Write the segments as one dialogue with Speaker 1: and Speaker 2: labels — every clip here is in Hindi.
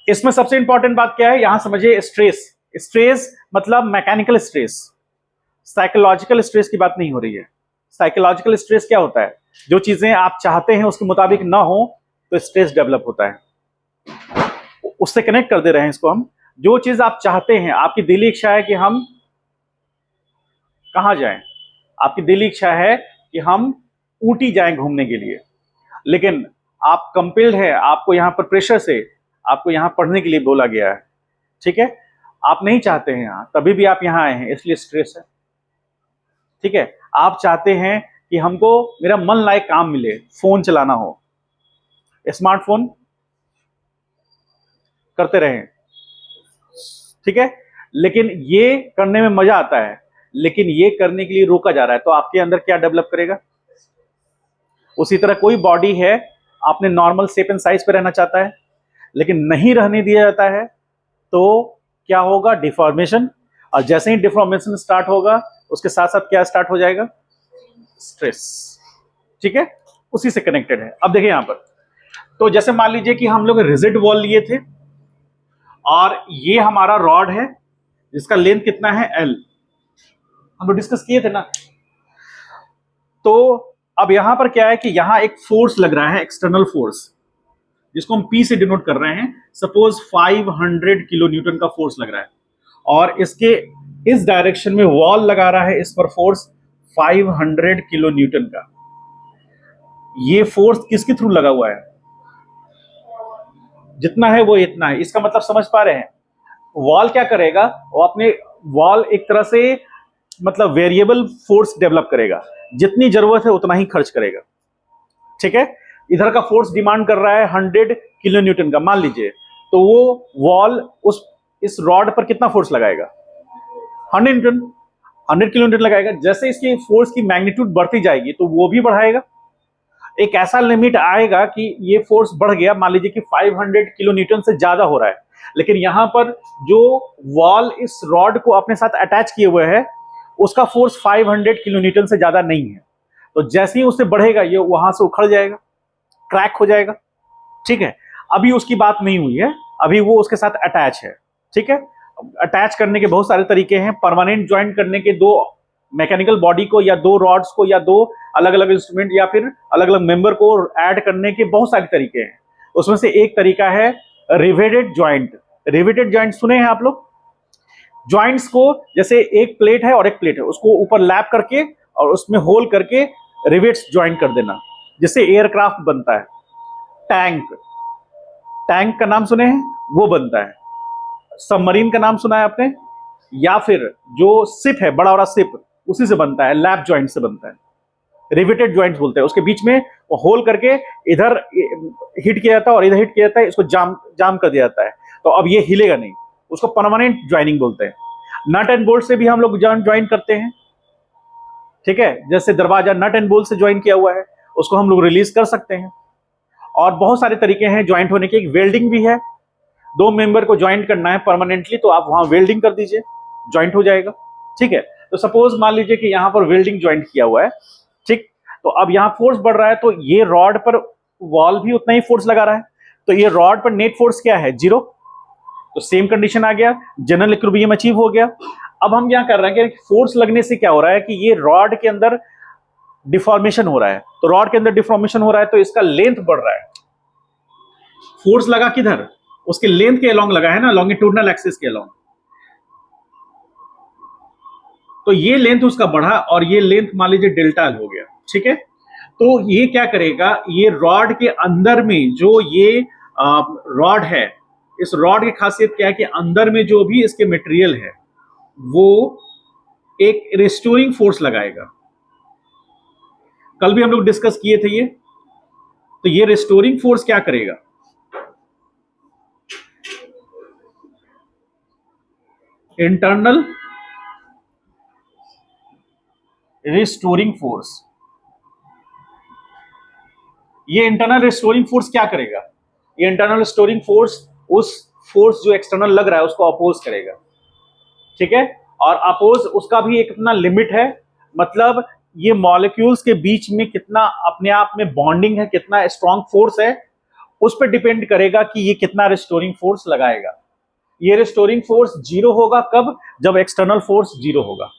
Speaker 1: इसमें सबसे इंपॉर्टेंट बात क्या है, यहां समझिए स्ट्रेस। स्ट्रेस मतलब मैकेनिकल स्ट्रेस, साइकोलॉजिकल स्ट्रेस की बात नहीं हो रही है। साइकोलॉजिकल स्ट्रेस क्या होता है, जो चीजें आप चाहते हैं उसके मुताबिक ना हो तो स्ट्रेस डेवलप होता है। उससे कनेक्ट कर दे रहे हैं इसको हम। जो चीज आप चाहते हैं, आपकी दिली इच्छा है कि हम कहां जाएं, आपकी दिली इच्छा है कि हम ऊटी जाएं घूमने के लिए, लेकिन आप कंपेल्ड है, आपको यहां पर प्रेशर से आपको यहां पढ़ने के लिए बोला गया है, ठीक है, आप नहीं चाहते हैं यहां, तभी भी आप यहां आए हैं, इसलिए स्ट्रेस है। ठीक है, आप चाहते हैं कि हमको मेरा मन लायक काम मिले, फोन चलाना हो, स्मार्टफोन करते रहें, ठीक है, लेकिन ये करने में मजा आता है, लेकिन ये करने के लिए रोका जा रहा है, तो आपके अंदर क्या डेवलप करेगा। उसी तरह कोई बॉडी है, आपने नॉर्मल शेप एंड साइज पे रहना चाहता है, लेकिन नहीं रहने दिया जाता है, तो क्या होगा, डिफॉर्मेशन। और जैसे ही डिफॉर्मेशन स्टार्ट होगा, उसके साथ साथ क्या स्टार्ट हो जाएगा, स्ट्रेस। ठीक है, उसी से कनेक्टेड है। अब देखिए यहां पर, तो जैसे मान लीजिए कि हम लोग रिजिड वॉल लिए थे, और ये हमारा रॉड है जिसका लेंथ कितना है, एल, हम लोग डिस्कस किए थे ना। तो अब यहां पर क्या है कि यहां एक फोर्स लग रहा है, एक्सटर्नल फोर्स, जिसको हम पी से डिनोट कर रहे हैं। सपोज 500 किलो न्यूटन का फोर्स लग रहा है, और इसके इस डायरेक्शन में वॉल लगा रहा है, इस पर फोर्स 500 किलो न्यूटन का। ये फोर्स किसके थ्रू लगा हुआ है, जितना है वो इतना है। इसका मतलब समझ पा रहे हैं, वॉल क्या करेगा, वो अपने वॉल एक तरह से मतलब वेरिएबल फोर्स डेवलप करेगा, जितनी जरूरत है उतना ही खर्च करेगा। ठीक है, इधर का फोर्स डिमांड कर रहा है 100 किलो न्यूटन का, मान लीजिए, तो वो वॉल उस इस रॉड पर कितना फोर्स लगाएगा, 100 न्यूटन, 100 किलो न्यूटन लगाएगा। जैसे इसकी फोर्स की मैग्नीट्यूड बढ़ती जाएगी तो वो भी बढ़ाएगा। एक ऐसा लिमिट आएगा कि ये फोर्स बढ़ गया, मान लीजिए कि 500 किलो न्यूटन से ज्यादा हो रहा है, लेकिन यहां पर जो वॉल इस रॉड को अपने साथ अटैच किए हुए है, उसका फोर्स 500 किलो न्यूटन से ज्यादा नहीं है। तो जैसे ही उससे बढ़ेगा, ये वहां से उखड़ जाएगा, क्रैक हो जाएगा। ठीक है, अभी उसकी बात नहीं हुई है, अभी वो उसके साथ अटैच है। ठीक है, अटैच करने के बहुत सारे तरीके हैं। परमानेंट ज्वाइंट करने के, दो मैकेनिकल बॉडी को या दो रॉड्स को या दो अलग अलग इंस्ट्रूमेंट या फिर अलग अलग मेंबर को ऐड करने के बहुत सारे तरीके हैं। उसमें से एक तरीका है रिवेटेड ज्वाइंट। रिवेटेड ज्वाइंट सुने हैं आप लोग। ज्वाइंट्स को, जैसे एक प्लेट है और एक प्लेट है, उसको ऊपर लैप करके और उसमें होल करके रिवेट्स ज्वाइंट कर देना, जिससे एयरक्राफ्ट बनता है। टैंक, टैंक का नाम सुने हैं, वो बनता है। सबमरीन का नाम सुना है आपने, या फिर जो शिप है, बड़ा बड़ा शिप, उसी से बनता है, लैप ज्वाइंट से बनता है। रिवेटेड ज्वाइंट्स बोलते हैं। उसके बीच में होल करके इधर हिट किया जाता है और इधर हिट किया जाता है, इसको जाम जाम कर दिया जाता है, तो अब ये हिलेगा नहीं, उसको परमानेंट ज्वाइनिंग बोलते हैं। नट एंड बोल्ट से भी हम लोग ज्वाइन करते हैं। ठीक है, जैसे दरवाजा नट एंड बोल्ट से ज्वाइन किया हुआ है, उसको हम लोग रिलीज कर सकते हैं। और बहुत सारे तरीके हैं ज्वाइंट होने के। एक वेल्डिंग भी है, दो मेंबर को ज्वाइंट करना है परमानेंटली, तो आप वहां वेल्डिंग कर दीजिए, ज्वाइंट हो जाएगा। ठीक है, तो सपोज मान लीजिए कि यहां पर वेल्डिंग ज्वाइंट किया हुआ है, ठीक, तो अब यहां फोर्स बढ़ रहा है, तो ये रॉड पर वॉल भी उतना ही फोर्स लगा रहा है, तो ये रॉड पर नेट फोर्स क्या है, 0। तो सेम कंडीशन आ गया, जनरल इक्विलिब्रियम अचीव हो गया। अब हम क्या कर रहे हैं कि फोर्स लगने से क्या हो रहा है कि ये रॉड के अंदर डिफॉर्मेशन हो रहा है, तो रॉड के अंदर डिफॉर्मेशन हो रहा है तो इसका लेंथ बढ़ रहा है। फोर्स लगा किधर, उसके लेंथ के अलोंग लगा है ना, लॉन्गिट्यूडनल एक्सिस के अलोंग, तो ये लेंथ उसका बढ़ा और ये लेंथ मान लीजिए डेल्टा एल हो गया। ठीक है, तो ये क्या करेगा, ये रॉड के अंदर में जो ये रॉड है, इस रॉड की खासियत क्या है कि अंदर में जो भी इसके मटेरियल है वो एक रिस्टोरिंग फोर्स लगाएगा। कल भी हम लोग डिस्कस किए थे ये। तो ये रिस्टोरिंग फोर्स क्या करेगा, इंटरनल रिस्टोरिंग फोर्स। ये इंटरनल रिस्टोरिंग फोर्स क्या करेगा, ये इंटरनल रिस्टोरिंग फोर्स उस फोर्स जो एक्सटर्नल लग रहा है उसको अपोज करेगा। ठीक है, और अपोज उसका भी एक अपना लिमिट है, मतलब ये मॉलिक्यूल्स के बीच में कितना अपने आप में बॉन्डिंग है, कितना स्ट्रॉन्ग फोर्स है, उस पर डिपेंड करेगा कि ये कितना रिस्टोरिंग फोर्स लगाएगा। ये रिस्टोरिंग फोर्स जीरो होगा कब? जब एक्सटर्नल फोर्स जीरो होगा।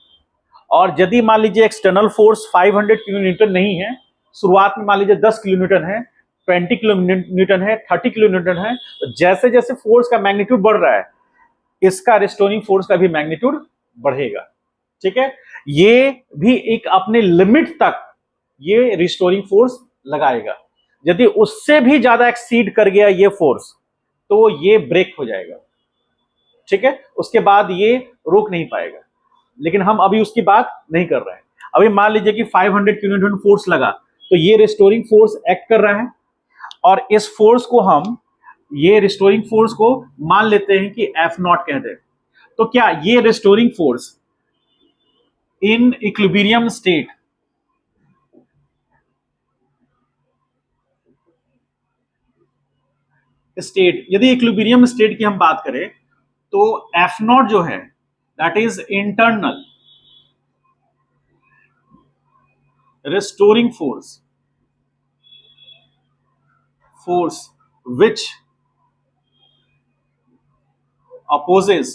Speaker 1: और यदि मान लीजिए एक्सटर्नल फोर्स 500 किलो न्यूटन नहीं है, शुरुआत में मान लीजिए 10 किलो न्यूटन है, 20 किलो न्यूटन है, 30 किलो न्यूटन है, तो जैसे जैसे फोर्स का मैग्नीट्यूड बढ़ रहा है, इसका रिस्टोरिंग फोर्स का भी मैग्नीट्यूड बढ़ेगा। ठीक है, ये भी एक अपने लिमिट तक ये रिस्टोरिंग फोर्स लगाएगा। यदि उससे भी ज्यादा एक्सीड कर गया ये फोर्स, तो ये ब्रेक हो जाएगा। ठीक है, उसके बाद ये रोक नहीं पाएगा। लेकिन हम अभी उसकी बात नहीं कर रहे हैं। अभी मान लीजिए कि 500 किलो न्यूटन फोर्स लगा, तो ये रिस्टोरिंग फोर्स एक्ट कर रहा है, और इस फोर्स को हम, ये रिस्टोरिंग फोर्स को मान लेते हैं कि F0 कहते हैं। तो क्या ये restoring force in equilibrium state यदि इक्विलिब्रियम स्टेट की हम बात करें, तो F0 जो है that is internal restoring force which opposes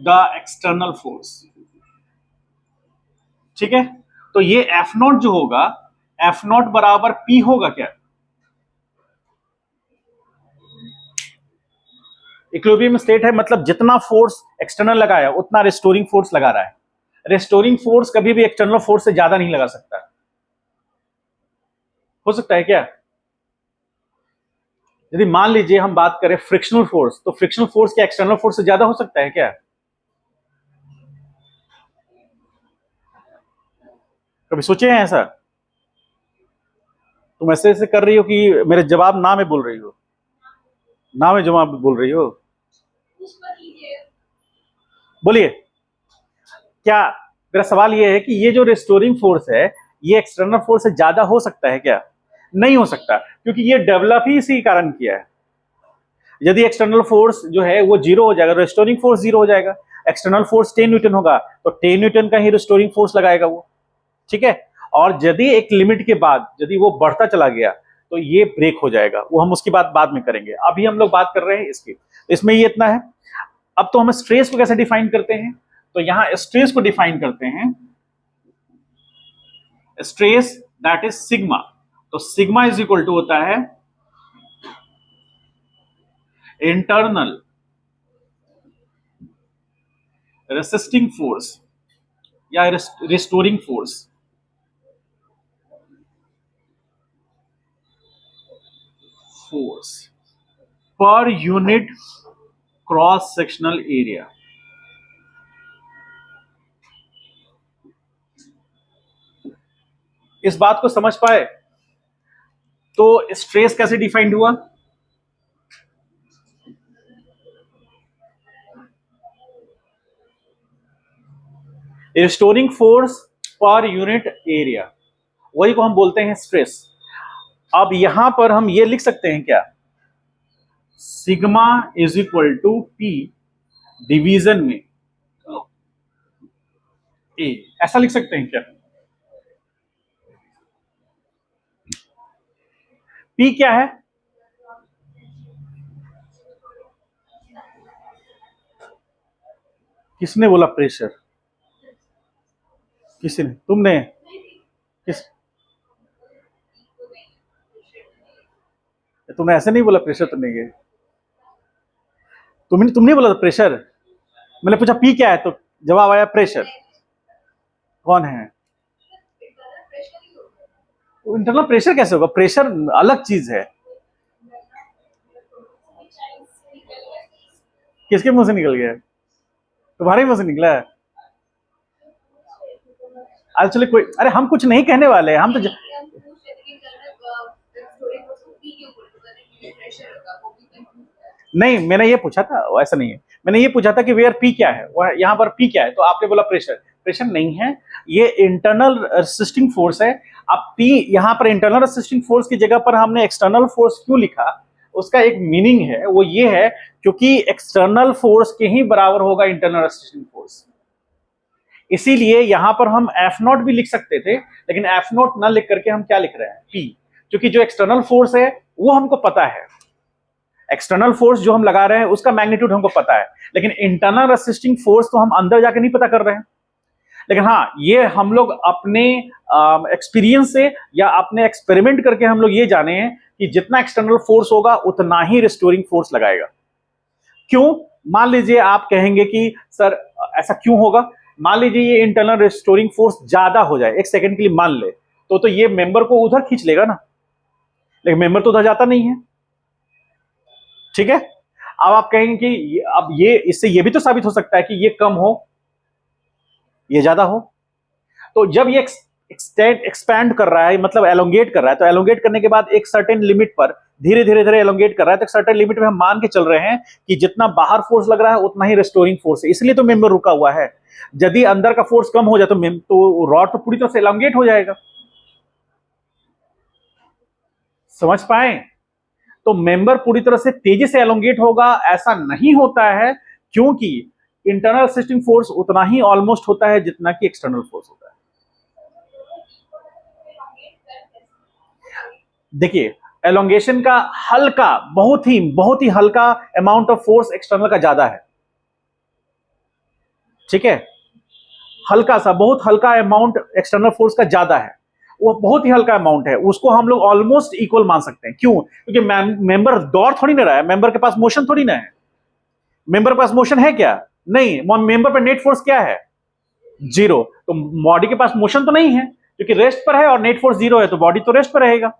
Speaker 1: the external force। ठीक है, तो ये F0 जो होगा, F0 बराबर P होगा क्या? इक्विलिब्रियम स्टेट है, मतलब जितना फोर्स एक्सटर्नल लगाया उतना रिस्टोरिंग फोर्स लगा रहा है। रिस्टोरिंग फोर्स कभी भी एक्सटर्नल फोर्स से ज्यादा नहीं लगा सकता। हो सकता है क्या? यदि मान लीजिए हम बात करें फ्रिक्शनल फोर्स, तो फ्रिक्शनल फोर्स क्या एक्सटर्नल फोर्स से ज्यादा हो सकता है क्या? कभी सोचे हैं ऐसा? तुम ऐसे ऐसे कर रही हो कि मेरे जवाब ना में बोल रही हो, ना में जवाब बोल रही हो। बोलिए, क्या मेरा सवाल ये है कि ये जो रिस्टोरिंग फोर्स है, ये एक्सटर्नल फोर्स से ज्यादा हो सकता है क्या? नहीं हो सकता, क्योंकि ये डेवलप ही इसी कारण किया है। यदि एक्सटर्नल फोर्स जो है वो जीरो हो जाएगा, रिस्टोरिंग फोर्स जीरो हो जाएगा। एक्सटर्नल फोर्स 10 न्यूटन होगा, तो 10 न्यूटन का ही रिस्टोरिंग फोर्स लगाएगा वो। ठीक है, और यदि एक लिमिट के बाद यदि वो बढ़ता चला गया, तो ये ब्रेक हो जाएगा। वो हम उसकी बात बाद में करेंगे, अभी हम लोग बात कर रहे हैं इसकी। इसमें ये इतना है। अब तो हम स्ट्रेस को कैसे डिफाइन करते हैं, तो यहां स्ट्रेस को डिफाइन करते हैं, स्ट्रेस दैट इज सिग्मा। तो सिग्मा इज इक्वल टू होता है इंटरनल रेसिस्टिंग फोर्स या restoring force per unit cross sectional area. इस बात को समझ पाए? तो स्ट्रेस कैसे डिफाइंड हुआ? Restoring force per unit area, वही को हम बोलते हैं स्ट्रेस। अब यहां पर हम ये लिख सकते हैं क्या, sigma is equal to P division में ए, ऐसा लिख सकते हैं क्या? पी क्या है? किसने बोला प्रेशर? किसी ने? तुमने? किस? तुमने ऐसे नहीं बोला प्रेशर तो नहीं है। तुमने बोला प्रेशर। मैंने पूछा पी क्या है, तो जवाब आया प्रेशर। कौन है? इंटरनल प्रेशर कैसे होगा? प्रेशर अलग चीज है। किसके मुंह से निकल गया? तुम्हारे मुंह से निकला है? एक्चुअली कोई, अरे हम कुछ नहीं कहने वाले, हम तो नहीं, मैंने ये पूछा था, ऐसा नहीं है। मैंने ये पूछा था कि वेयर पी क्या है, यहाँ पर पी क्या है, तो आपने बोला प्रेशर। प्रेशर नहीं है, ये इंटरनल रेसिस्टिंग फोर्स है। अब पी यहाँ पर इंटरनल रेसिस्टिंग फोर्स की जगह पर हमने एक्सटर्नल फोर्स क्यों लिखा, उसका एक मीनिंग है, वो ये है क्योंकि एक्सटर्नल फोर्स के ही बराबर होगा इंटरनल रेसिस्टिंग फोर्स। इसीलिए यहां पर हम एफ नॉट भी लिख सकते थे, लेकिन एफ नॉट ना लिख करके हम क्या लिख रहे हैं, पी, क्योंकि जो एक्सटर्नल फोर्स है वो हमको पता है, एक्सटर्नल फोर्स जो हम लगा रहे हैं उसका मैग्नीट्यूड हमको पता है, लेकिन इंटरनल रेसिस्टिंग फोर्स तो हम अंदर जाके नहीं पता कर रहे हैं। लेकिन हाँ, ये हम लोग अपने एक्सपीरियंस से या अपने एक्सपेरिमेंट करके हम लोग ये जाने हैं कि जितना एक्सटर्नल फोर्स होगा उतना ही रिस्टोरिंग फोर्स लगाएगा। क्यों? मान लीजिए आप कहेंगे कि सर ऐसा क्यों होगा, मान लीजिए ये इंटरनल रिस्टोरिंग फोर्स ज्यादा हो जाए, एक सेकंड के लिए मान ले, तो ये मेंबर को उधर खींच लेगा ना, लेकिन मेंबर तो उधर जाता नहीं है। ठीक है, अब आप कहेंगे कि अब ये इससे ये भी तो साबित हो सकता है कि ये कम हो, ये ज्यादा हो। तो जब ये एक्सपैंड कर रहा है, मतलब एलोंगेट कर रहा है, तो एलोंगेट करने के बाद एक सर्टेन लिमिट पर धीरे धीरे धीरे एलोंगेट कर रहा है, तो एक सर्टेन लिमिट में हम मान के चल रहे हैं कि जितना बाहर फोर्स लग रहा है उतना ही रिस्टोरिंग फोर्स है, इसलिए तो मेंबर रुका हुआ है। यदि अंदर का फोर्स कम हो जाए तो रॉड तो पूरी तरह से एलोंगेट हो जाएगा। समझ पाए? तो मेंबर पूरी तरह से तेजी से एलोंगेट होगा ऐसा नहीं होता है, क्योंकि इंटरनल रेसिस्टिंग फोर्स उतना ही ऑलमोस्ट होता है जितना कि एक्सटर्नल फोर्स होता है। देखिए, एलोंगेशन का हल्का, बहुत ही हल्का अमाउंट ऑफ फोर्स एक्सटर्नल का ज्यादा है। ठीक है, हल्का सा, बहुत हल्का अमाउंट एक्सटर्नल फोर्स का ज्यादा है, वो बहुत ही हल्का अमाउंट है, उसको हम लोग ऑलमोस्ट इक्वल मान सकते हैं। क्यों? क्योंकि मेंबर दौड़ थोड़ी ना रहा है, मेंबर के पास मोशन थोड़ी ना है। मेंबर के पास मोशन है क्या? नहीं। मेंबर पर नेट फोर्स क्या है? जीरो। तो बॉडी के पास मोशन तो नहीं है, क्योंकि रेस्ट पर है और नेट फोर्स जीरो है, तो बॉडी तो रेस्ट पर रहेगा।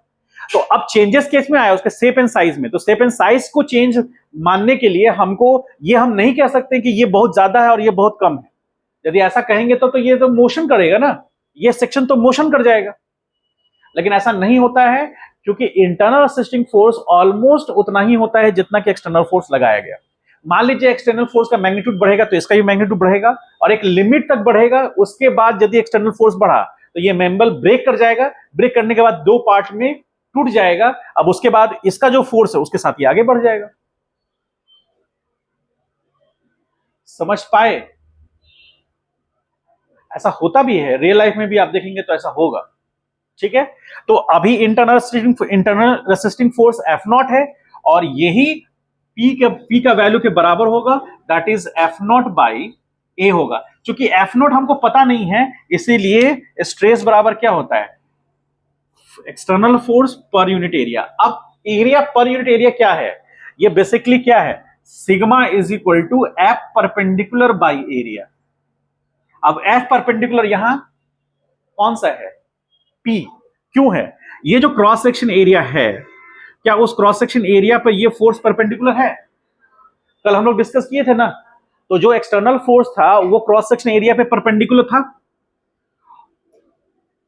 Speaker 1: तो अब चेंजेस केस में आया उसके शेप एंड साइज में, तो शेप एंड साइज को चेंज मानने के लिए हमको ये हम नहीं कह सकते कि ये बहुत ज्यादा है और ये बहुत कम है। यदि ऐसा कहेंगे तो ये तो मोशन करेगा ना, ये सेक्शन तो मोशन कर जाएगा, लेकिन ऐसा नहीं होता है, क्योंकि इंटरनल असिस्टिंग फोर्स ऑलमोस्ट उतना ही होता है जितना कि एक्सटर्नल फोर्स लगाया गया। मान लीजिए एक्सटर्नल फोर्स का मैग्नीट्यूड बढ़ेगा तो इसका भी मैग्नीट्यूड बढ़ेगा, और एक लिमिट तक बढ़ेगा, उसके बाद यदि एक्सटर्नल फोर्स बढ़ा तो ये मेंबर ब्रेक कर जाएगा, ब्रेक करने के बाद दो पार्ट में टूट जाएगा। अब उसके बाद इसका जो फोर्स है उसके साथ ये आगे बढ़ जाएगा। समझ पाए? ऐसा होता भी है, रियल लाइफ में भी आप देखेंगे तो ऐसा होगा। ठीक है, तो अभी internal resisting force F naught है, और यही पी का वैल्यू के बराबर होगा, that is F naught by A होगा। क्योंकि एफ नॉट हमको पता नहीं है, इसीलिए स्ट्रेस बराबर क्या होता है, external force per unit area. अब एरिया पर यूनिट एरिया क्या है, ये बेसिकली क्या है, sigma is equal to F perpendicular by area. अब एफ परपेंडिकुलर यहां कौन सा है, पी। क्यों है? ये जो क्रॉस सेक्शन एरिया है, क्या उस क्रॉस सेक्शन एरिया पर ये फोर्स परपेंडिकुलर है? कल हम लोग डिस्कस किए थे ना, तो जो एक्सटर्नल फोर्स था वो क्रॉस सेक्शन एरिया पे परपेंडिकुलर था,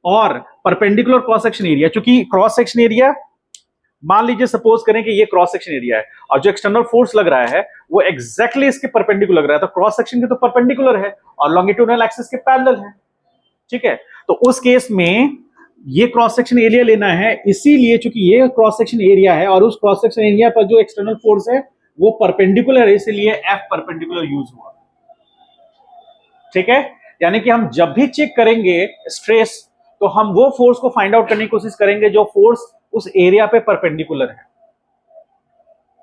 Speaker 1: और परपेंडिकुलर क्रॉस सेक्शन एरिया, क्योंकि क्रॉस सेक्शन एरिया, मान लीजिए सपोज करें कि ये क्रॉस सेक्शन एरिया है और जो एक्सटर्नल फोर्स लग रहा है वो एग्जैक्टली इसके परपेंडिकुलर लग रहा है, तो क्रॉस सेक्शन के तो परपेंडिकुलर है और लॉन्गिट्यूडनल एक्सिस के पैरेलल है। ठीक है, तो उस केस में ये क्रॉस सेक्शन एरिया लेना है, इसीलिए चूंकि ये क्रॉस सेक्शन एरिया है और उस क्रॉस सेक्शन एरिया पर जो एक्सटर्नल फोर्स है वो परपेंडिकुलर है, इसीलिए एफ परपेंडिकुलर यूज हुआ। ठीक है, यानी कि हम जब भी चेक करेंगे स्ट्रेस, तो हम वो फोर्स को फाइंड आउट करने की कोशिश करेंगे जो फोर्स उस एरिया पे परपेंडिकुलर है।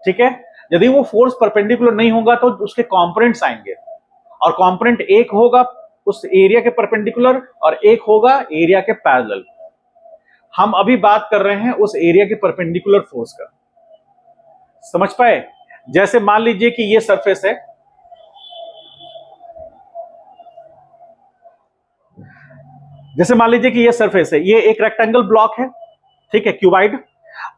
Speaker 1: ठीक है, यदि वो फोर्स परपेंडिकुलर नहीं होगा तो उसके कंपोनेंट्स आएंगे, और कंपोनेंट एक होगा उस एरिया के परपेंडिकुलर और एक होगा एरिया के पैरेलल। हम अभी बात कर रहे हैं उस एरिया के परपेंडिकुलर फोर्स का। समझ पाए? जैसे मान लीजिए कि ये सरफेस है, जैसे मान लीजिए कि ये सरफेस है, ये एक रेक्टेंगल ब्लॉक है, ठीक है, क्यूबाइड।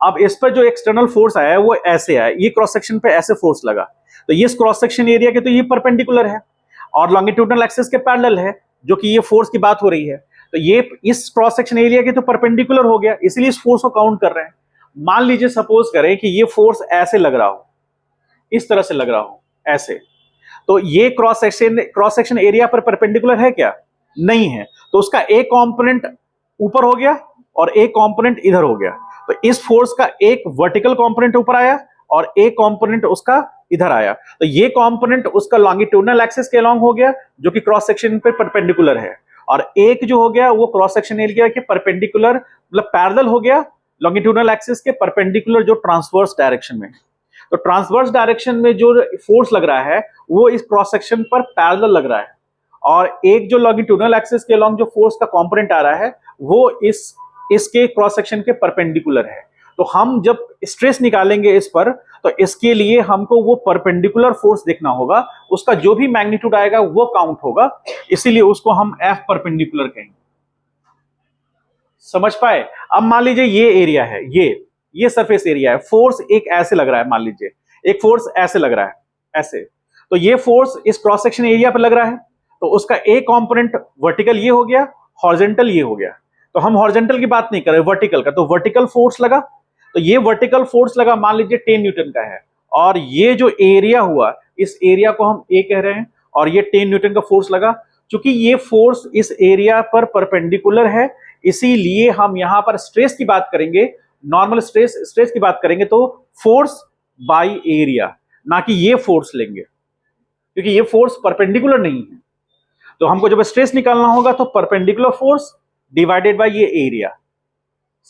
Speaker 1: अब इस पर जो एक्सटर्नल फोर्स आया है वो ऐसे आया, ये क्रॉस सेक्शन पे ऐसे फोर्स लगा, तो ये क्रॉस सेक्शन एरिया के तो ये परपेंडिकुलर है और लॉन्गिट्यूडनल एक्सिस के पैरेलल है, जो कि ये फोर्स की बात हो रही है, तो ये इस क्रॉस सेक्शन एरिया के तो परपेंडिकुलर हो गया, इसलिए इस फोर्स को काउंट कर रहे हैं। मान लीजिए सपोज करें कि ये फोर्स ऐसे लग रहा हो, इस तरह से लग रहा हो ऐसे, तो ये क्रॉस सेक्शन एरिया पर परपेंडिकुलर है क्या? नहीं है, तो उसका एक कंपोनेंट ऊपर हो गया और एक कंपोनेंट इधर हो गया, तो इस फोर्स का एक वर्टिकल कंपोनेंट ऊपर आया और एक कंपोनेंट उसका इधर आया, तो ये कंपोनेंट उसका लॉन्गिट्यूडनल एक्सिस के अलोंग हो गया जो कि क्रॉस सेक्शन पे परपेंडिकुलर है, और एक जो हो गया वो क्रॉस सेक्शन एरिया के परपेंडिकुलर मतलब पैरेलल हो गया लॉन्गिट्यूडनल एक्सिस के परपेंडिकुलर जो ट्रांसवर्स डायरेक्शन में। तो ट्रांसवर्स डायरेक्शन में जो फोर्स लग रहा है वो इस क्रॉस सेक्शन पर पैरेलल लग रहा है, और एक जो लॉन्गिट्यूडनल एक्सिस के अलोंग जो फोर्स का कंपोनेंट आ रहा है वो इसके क्रॉस सेक्शन के परपेंडिकुलर है। तो हम जब स्ट्रेस निकालेंगे इस पर, तो इसके लिए हमको वो परपेंडिकुलर फोर्स देखना होगा, उसका जो भी मैग्नीट्यूड आएगा वो काउंट होगा, इसीलिए उसको हम एफ परपेंडिकुलर कहेंगे। समझ पाए? अब मान लीजिए ये एरिया है, ये सरफेस एरिया है, फोर्स एक ऐसे लग रहा है, मान लीजिए एक फोर्स ऐसे लग रहा है, ऐसे, तो ये फोर्स इस क्रॉस सेक्शन एरिया पर लग रहा है, तो उसका एक कंपोनेंट वर्टिकल ये हो गया, हॉरिजॉन्टल ये हो गया। तो हम हॉरिजॉन्टल की बात नहीं कर रहे, वर्टिकल का, तो वर्टिकल फोर्स लगा, तो ये वर्टिकल फोर्स लगा मान लीजिए 10 न्यूटन का है, और ये जो एरिया हुआ इस एरिया को हम ए कह रहे हैं, और ये 10 न्यूटन का फोर्स लगा। क्योंकि ये फोर्स इस एरिया पर परपेंडिकुलर है, इसीलिए हम यहां पर स्ट्रेस की बात करेंगे, नॉर्मल स्ट्रेस की बात करेंगे तो फोर्स बाय एरिया, ना कि ये फोर्स लेंगे, क्योंकि ये फोर्स परपेंडिकुलर नहीं है। तो हमको जब स्ट्रेस निकालना होगा तो परपेंडिकुलर फोर्स डिवाइडेड बाय ये एरिया।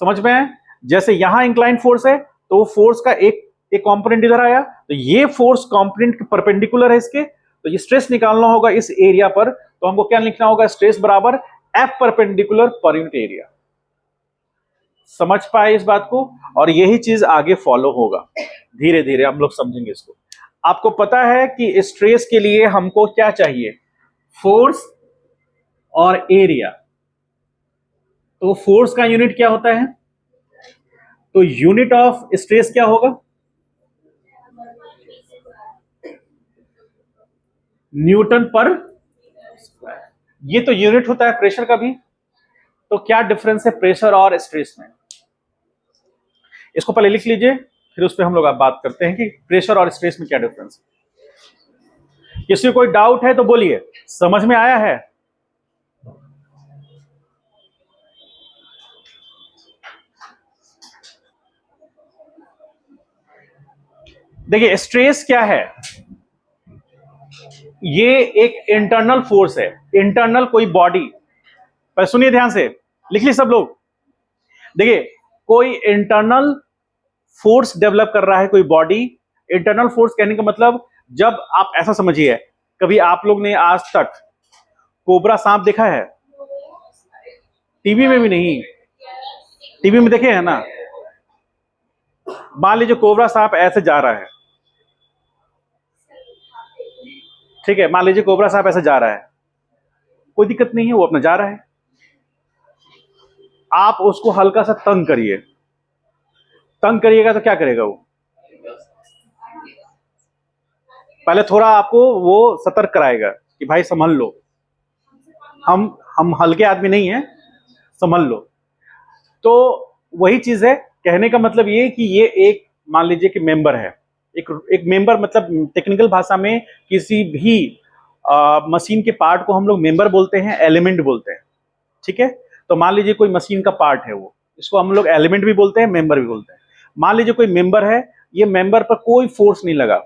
Speaker 1: समझ में है? जैसे यहां इंक्लाइन फोर्स है तो फोर्स का एक कंपोनेंट इधर आया, तो ये फोर्स कंपोनेंट परपेंडिकुलर है इसके, तो ये स्ट्रेस निकालना होगा इस एरिया पर, तो हमको क्या लिखना होगा, स्ट्रेस बराबर एफ परपेंडिकुलर पर यूनिट एरिया। समझ पाए इस बात को? और यही चीज आगे फॉलो होगा, धीरे धीरे हम लोग समझेंगे इसको। आपको पता है कि स्ट्रेस के लिए हमको क्या चाहिए, फोर्स और एरिया। तो फोर्स का यूनिट क्या होता है, तो यूनिट ऑफ स्ट्रेस क्या होगा, न्यूटन पर स्क्वायर। ये तो यूनिट होता है प्रेशर का भी। तो क्या डिफरेंस है प्रेशर और स्ट्रेस में, इसको पहले लिख लीजिए, फिर उस पर हम लोग आप बात करते हैं कि प्रेशर और स्ट्रेस में क्या डिफरेंस है। किसी को कोई डाउट है तो बोलिए, समझ में आया है? देखिए स्ट्रेस क्या है, ये एक इंटरनल फोर्स है, इंटरनल कोई बॉडी, पर सुनिए ध्यान से, लिख ली सब लोग। देखिए कोई इंटरनल फोर्स डेवलप कर रहा है कोई बॉडी। इंटरनल फोर्स कहने का मतलब, जब आप ऐसा समझिए, कभी आप लोग ने आज तक कोबरा सांप देखा है? टीवी में भी नहीं, टीवी में देखे हैं ना? मान लीजिए कोबरा सांप ऐसे जा रहा है, ठीक है, मान लीजिए कोबरा सांप ऐसे जा रहा है, कोई दिक्कत नहीं है, वो अपना जा रहा है। आप उसको हल्का सा तंग करिए, तंग करिएगा तो क्या करेगा वो, पहले थोड़ा आपको वो सतर्क कराएगा कि भाई संभल लो, हम हल्के आदमी नहीं हैं, संभल लो। तो वही चीज है, कहने का मतलब ये कि ये एक मान लीजिए कि मेंबर है, एक मेंबर, मतलब टेक्निकल भाषा में किसी भी मशीन के पार्ट को हम लोग मेंबर बोलते हैं, एलिमेंट बोलते हैं, ठीक है। तो मान लीजिए कोई मशीन का पार्ट है, वो इसको हम लोग एलिमेंट भी बोलते हैं, मेंबर भी बोलते हैं। मान लीजिए कोई मेंबर है, ये मेंबर पर कोई फोर्स नहीं लगा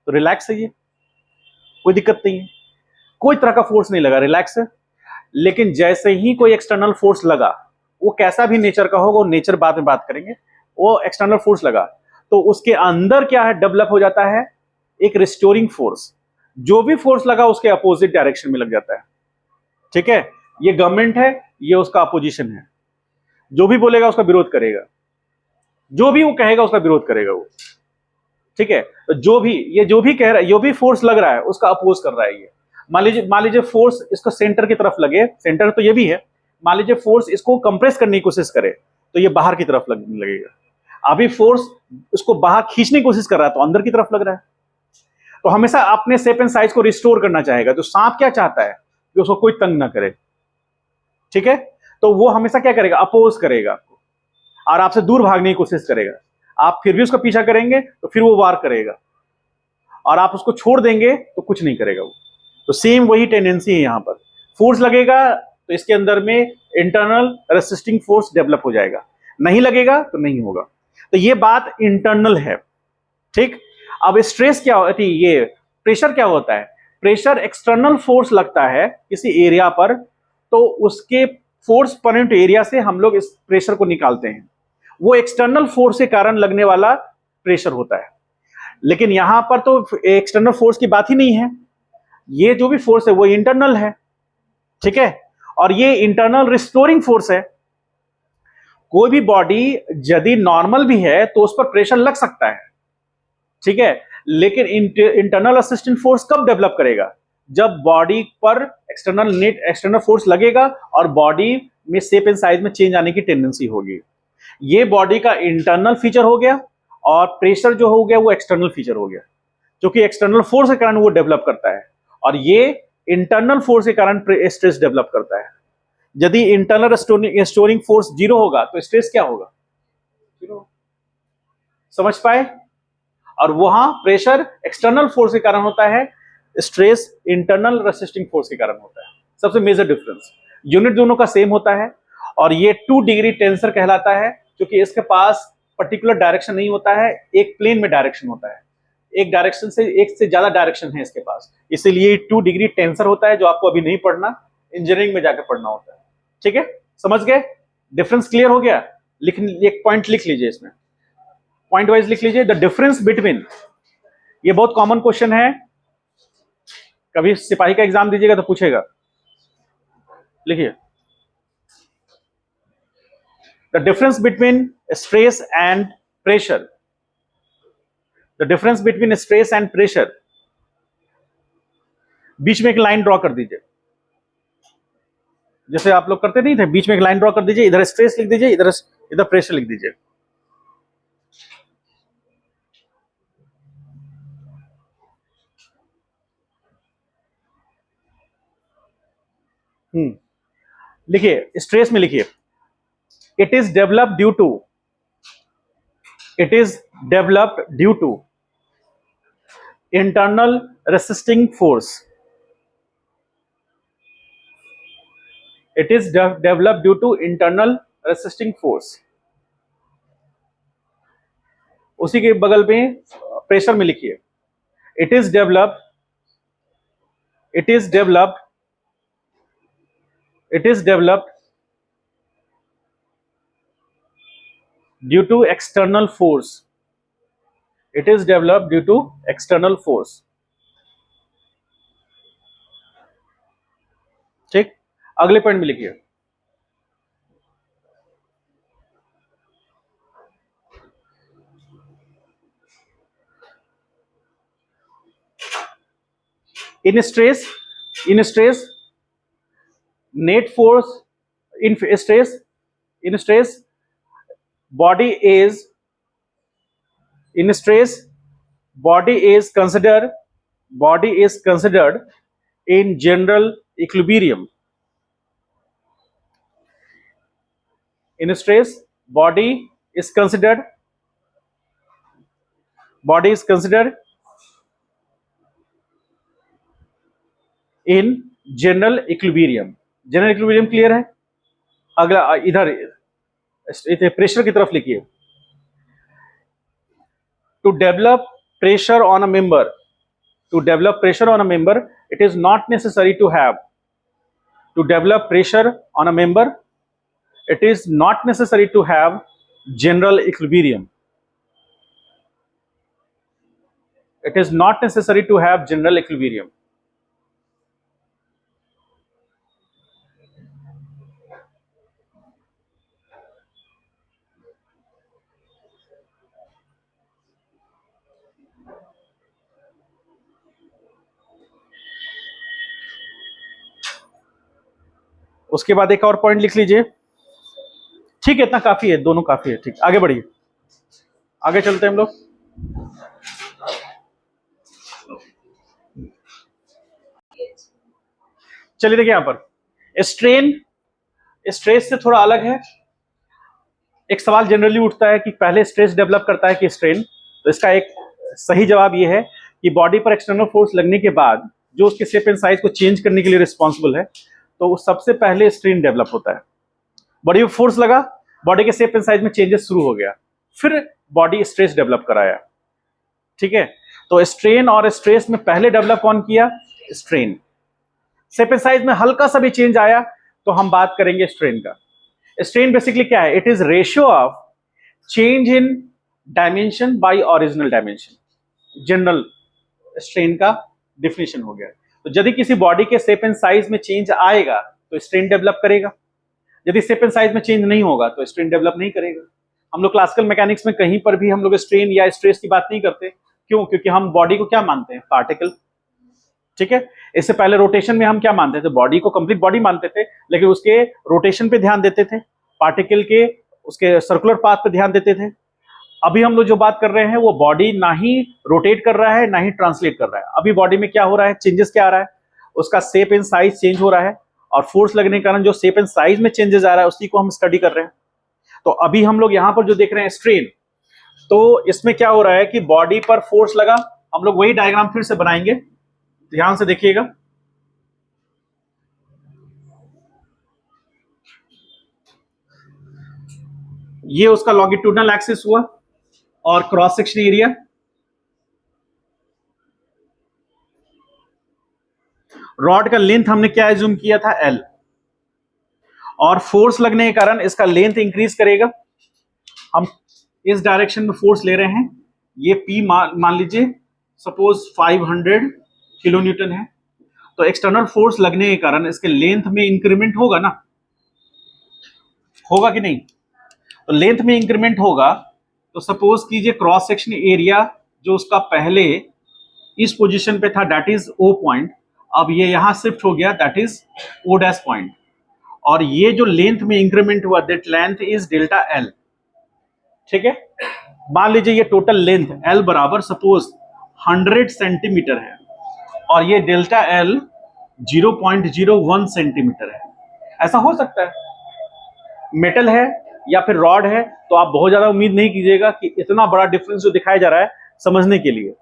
Speaker 1: तो रिलैक्स है, ये कोई दिक्कत नहीं है, कोई तरह का फोर्स नहीं लगा, रिलैक्स है। लेकिन जैसे ही कोई एक्सटर्नल फोर्स लगा, वो कैसा भी नेचर का होगा, वो नेचर बाद में बात करेंगे, वो एक्सटर्नल फोर्स लगा तो उसके अंदर क्या है, डेवलप हो जाता है एक रिस्टोरिंग फोर्स। जो भी फोर्स लगा उसके अपोजिट डायरेक्शन में लग जाता है, ठीक है। ये गवर्नमेंट है, ये उसका अपोजिशन है, जो भी बोलेगा उसका विरोध करेगा, जो भी वो कहेगा उसका विरोध करेगा वो, ठीक है। तो जो भी कह रहा है, जो भी फोर्स लग रहा है उसका अपोज कर रहा है ये। मान लीजिए फोर्स इसको सेंटर की तरफ लगे, सेंटर तो ये भी है, मान लीजिए फोर्स इसको कंप्रेस करने की कोशिश करे तो ये बाहर की तरफ लगेगा। अभी फोर्स इसको बाहर खींचने की कोशिश कर रहा है तो अंदर की तरफ लग रहा है। तो हमेशा अपने शेप एंड साइज को रिस्टोर करना चाहेगा। तो सांप क्या चाहता है कि उसको कोई तंग ना करे, ठीक है। तो वो हमेशा क्या करेगा, अपोज करेगा आपको, और आपसे दूर भागने की कोशिश करेगा। आप फिर भी उसका पीछा करेंगे तो फिर वो वार करेगा, और आप उसको छोड़ देंगे तो कुछ नहीं करेगा वो। तो सेम वही टेंडेंसी है यहाँ पर, फोर्स लगेगा तो इसके अंदर में इंटरनल रेसिस्टिंग फोर्स डेवलप हो जाएगा, नहीं लगेगा तो नहीं होगा। तो ये बात इंटरनल है, ठीक। अब स्ट्रेस क्या होती, ये प्रेशर क्या होता है? प्रेशर एक्सटर्नल फोर्स लगता है किसी एरिया पर, तो उसके फोर्स पर यूनिट एरिया से हम लोग इस प्रेशर को निकालते हैं। वो एक्सटर्नल फोर्स के कारण लगने वाला प्रेशर होता है। लेकिन यहां पर तो एक्सटर्नल फोर्स की बात ही नहीं है, ये जो भी फोर्स है वो इंटरनल है, ठीक है। और ये इंटरनल रिस्टोरिंग फोर्स है। कोई भी बॉडी यदि नॉर्मल भी है तो उस पर प्रेशर लग सकता है, ठीक है। लेकिन इंटरनल असिस्टेंट फोर्स कब डेवलप करेगा? जब बॉडी पर एक्सटर्नल फोर्स लगेगा और बॉडी में शेप एंड साइज में चेंज आने की टेंडेंसी होगी। ये बॉडी का इंटरनल फीचर हो गया, और प्रेशर जो हो गया वो एक्सटर्नल फीचर हो गया, क्योंकि एक्सटर्नल फोर्स के कारण वो डेवलप करता है, और ये इंटरनल फोर्स के कारण स्ट्रेस डेवलप करता है। यदि इंटरनल स्टोरिंग फोर्स जीरो होगा तो स्ट्रेस क्या होगा? जीरो। समझ पाए? और वहां प्रेशर एक्सटर्नल फोर्स के कारण होता है, स्ट्रेस इंटरनल रेसिस्टिंग फोर्स के कारण होता है। सबसे मेजर डिफरेंस, यूनिट दोनों का सेम होता है, और ये 2 डिग्री टेंसर कहलाता है, क्योंकि इसके पास पर्टिकुलर डायरेक्शन नहीं होता है, एक प्लेन में डायरेक्शन होता है। एक डायरेक्शन से एक से ज्यादा डायरेक्शन है इसके पास, इसीलिए 2 डिग्री टेंसर होता है, जो आपको अभी नहीं पढ़ना, इंजीनियरिंग में जाकर पढ़ना होता है। ठीक है, समझ गए? डिफरेंस क्लियर हो गया? एक पॉइंट लिख लीजिए, इसमें पॉइंट वाइज लिख लीजिए। द डिफरेंस बिटवीन, ये बहुत कॉमन क्वेश्चन है, कभी सिपाही का एग्जाम दीजिएगा तो पूछेगा, लिखिए। The difference between stress and pressure, the difference between stress and pressure. बीच में एक लाइन ड्रॉ कर दीजिए, जैसे आप लोग करते नहीं थे, बीच में एक लाइन ड्रॉ कर दीजिए, इधर स्ट्रेस लिख दीजिए, इधर प्रेशर लिख दीजिए। लिखिए, स्ट्रेस में लिखिए, it is developed due to, it is developed due to internal resisting force, it is developed due to internal resisting force. उसी के बगल में प्रेशर में लिखिए, it is developed, it is developed, it is developed due to external force, it is developed due to external force. ठीक, अगले पॉइंट में लिखिए, in stress, in stress net force, in stress, in stress body is, in stress body is considered, body is considered in general equilibrium, in stress body is considered, body is considered in general equilibrium। General equilibrium clear है? अगला इधर प्रेशर की तरफ लिखिए, to develop pressure on a member, to develop pressure on a member, it is not necessary to have, to develop pressure on a member, it is not necessary to have general equilibrium, it is not necessary to have general equilibrium। उसके बाद एक और पॉइंट लिख लीजिए। ठीक है, इतना काफी है, दोनों काफी है। ठीक, आगे बढ़िए, आगे चलते हैं हम लोग। चलिए देखिए, यहां पर स्ट्रेन स्ट्रेस से थोड़ा अलग है। एक सवाल जनरली उठता है कि पहले स्ट्रेस डेवलप करता है कि स्ट्रेन, तो इसका एक सही जवाब यह है कि बॉडी पर एक्सटर्नल फोर्स लगने के बाद जो उसके शेप एंड साइज को चेंज करने के लिए रिस्पॉन्सिबल है, तो सबसे पहले स्ट्रेन डेवलप होता है। बॉडी पर फोर्स लगा, बॉडी के शेप एंड साइज में चेंजेस शुरू हो गया, फिर बॉडी स्ट्रेस डेवलप कराया। ठीक है, तो स्ट्रेन और स्ट्रेस में पहले डेवलप कौन किया? स्ट्रेन। शेप एंड साइज में हल्का सा भी चेंज आया तो हम बात करेंगे स्ट्रेन का। स्ट्रेन बेसिकली क्या है? It is ratio of change in dimension by original dimension. General strain का डिफिनेशन हो गया। तो यदि किसी बॉडी के शेप एंड साइज में चेंज आएगा तो स्ट्रेन डेवलप करेगा, यदि शेप एंड साइज में चेंज नहीं होगा तो स्ट्रेन डेवलप नहीं करेगा। हम लोग क्लासिकल मैकेनिक्स में कहीं पर भी हम लोग स्ट्रेन या स्ट्रेस की बात नहीं करते। क्यों? क्योंकि हम बॉडी को क्या मानते हैं? पार्टिकल। ठीक है, इससे पहले रोटेशन में हम क्या मानते थे? बॉडी को कंप्लीट बॉडी मानते थे, लेकिन उसके रोटेशन पे ध्यान देते थे, पार्टिकल के उसके सर्कुलर पाथ पे ध्यान देते थे। अभी हम लोग जो बात कर रहे हैं वो बॉडी ना ही रोटेट कर रहा है ना ही ट्रांसलेट कर रहा है। अभी बॉडी में क्या हो रहा है? चेंजेस क्या आ रहा है? उसका शेप एंड साइज चेंज हो रहा है, और फोर्स लगने के कारण जो शेप एंड साइज में चेंजेस आ रहा है उसी को हम स्टडी कर रहे हैं। तो अभी हम लोग यहां पर जो देख रहे हैं स्ट्रेन, तो इसमें क्या हो रहा है कि बॉडी पर फोर्स लगा। हम लोग वही डायग्राम फिर से बनाएंगे, ध्यान से देखिएगा। ये उसका लॉन्गिट्यूडनल एक्सिस हुआ और क्रॉस सेक्शन एरिया। रॉड का लेंथ हमने क्या एज्यूम किया था? L, और फोर्स लगने के कारण इसका लेंथ इंक्रीज करेगा। हम इस डायरेक्शन में फोर्स ले रहे हैं, ये P मान लीजिए सपोज 500 किलो न्यूटन है, तो एक्सटर्नल फोर्स लगने के कारण इसके लेंथ में इंक्रीमेंट होगा ना, होगा कि नहीं? तो लेंथ में इंक्रीमेंट होगा तो सपोज कीजिए क्रॉस सेक्शन एरिया जो उसका पहले इस पोजीशन पे था दैट इज O पॉइंट, अब ये यहां शिफ्ट हो गया that is O dash point, और ये जो लेंथ में इंक्रीमेंट हुआ that length is delta L। ठीक है, मान लीजिए ये टोटल लेंथ L बराबर सपोज 100 सेंटीमीटर है और ये डेल्टा L 0.01 सेंटीमीटर है। ऐसा हो सकता है, मेटल है या फिर रॉड है, तो आप बहुत ज्यादा उम्मीद नहीं कीजिएगा कि इतना बड़ा डिफरेंस जो दिखाया जा रहा है समझने के लिए।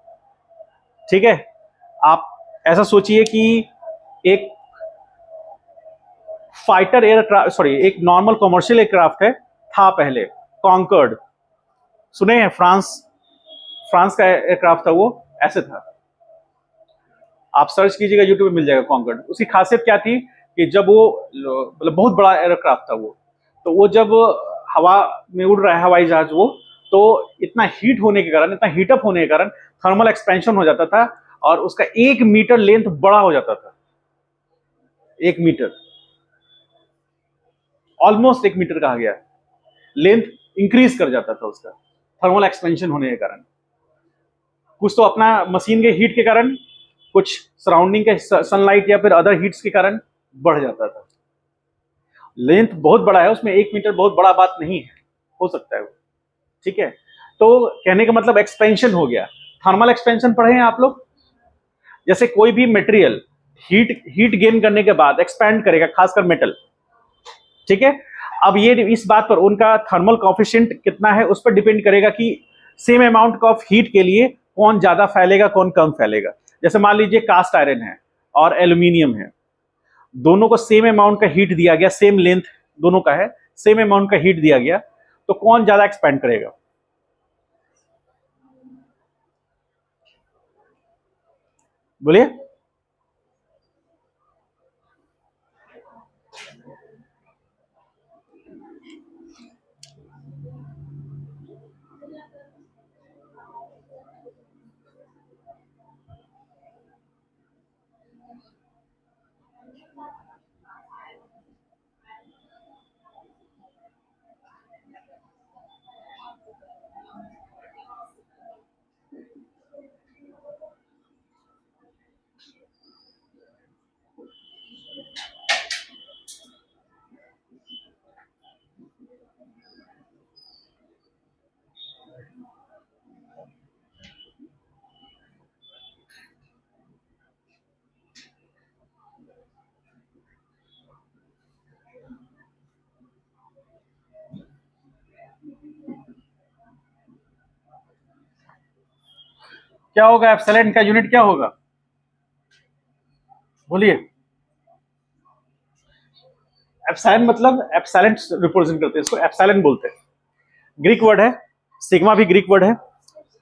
Speaker 1: ठीक है, आप ऐसा सोचिए कि एक फाइटर एयरक्राफ्ट, सॉरी एक नॉर्मल कमर्शियल एयरक्राफ्ट है, था पहले कॉन्कर्ड, सुने हैं? फ्रांस का एयरक्राफ्ट था, वो ऐसे था। आप सर्च कीजिएगा यूट्यूब में मिल जाएगा कॉन्कर्ड। उसकी खासियत क्या थी कि जब वो मतलब बहुत बड़ा एयरक्राफ्ट था वो, तो वो जब हवा में उड़ रहा है हवाई जहाज वो, तो इतना हीट होने के कारण, इतना हीटअप होने के कारण थर्मल एक्सपेंशन हो जाता था और उसका 1 मीटर लेंथ बड़ा हो जाता था। 1 मीटर, ऑलमोस्ट 1 मीटर कहा गया, लेंथ इंक्रीज कर जाता था उसका थर्मल एक्सपेंशन होने के कारण। कुछ तो अपना मशीन के हीट के कारण, कुछ सराउंडिंग के सनलाइट या फिर अदर हीट्स के कारण बढ़ जाता था। लेंथ बहुत बड़ा है उसमें, 1 मीटर बहुत बड़ा बात नहीं है, हो सकता है वो। ठीक है, तो कहने का मतलब एक्सपेंशन हो गया। थर्मल एक्सपेंशन पढ़े हैं आप लोग? जैसे कोई भी मटेरियल हीट गेन करने के बाद एक्सपैंड करेगा, खासकर मेटल। ठीक है, अब ये इस बात पर उनका थर्मल कोएफिशिएंट कितना है उस पर डिपेंड करेगा कि सेम अमाउंट ऑफ हीट के लिए कौन ज्यादा फैलेगा कौन कम फैलेगा। जैसे मान लीजिए कास्ट आयरन है और एल्यूमिनियम है, दोनों को सेम अमाउंट का हीट दिया गया, सेम लेंथ दोनों का है, सेम अमाउंट का हीट दिया गया, तो कौन ज्यादा एक्सपैंड करेगा? बोलिए। क्या होगा? एप्सिलॉन का यूनिट क्या होगा? बोलिए। एप्सिलॉन मतलब एप्सिलॉन रिप्रेजेंट करते हैं, इसको एप्सिलॉन बोलते हैं। ग्रीक वर्ड है, सिग्मा भी ग्रीक वर्ड है।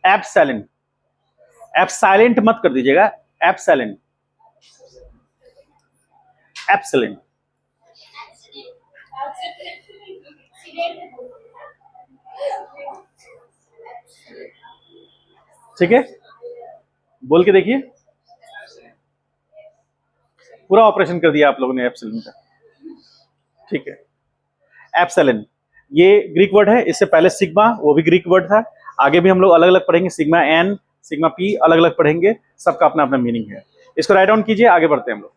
Speaker 1: एप्सिलॉन एप्साइलेंट मत कर दीजिएगा, एप्साइलेंट, एप्सिलेंट। ठीक है, बोल के देखिए। पूरा ऑपरेशन कर दिया आप लोगों ने एप्सिलेंट का। ठीक है, एप्सिलेंट ये ग्रीक वर्ड है, इससे पहले सिग्मा वो भी ग्रीक वर्ड था। आगे भी हम लोग अलग अलग पढ़ेंगे, सिग्मा एन सिग्मा पी अलग अलग पढ़ेंगे, सबका अपना अपना मीनिंग है। इसको राइट डाउन कीजिए, आगे बढ़ते हैं हम लोग।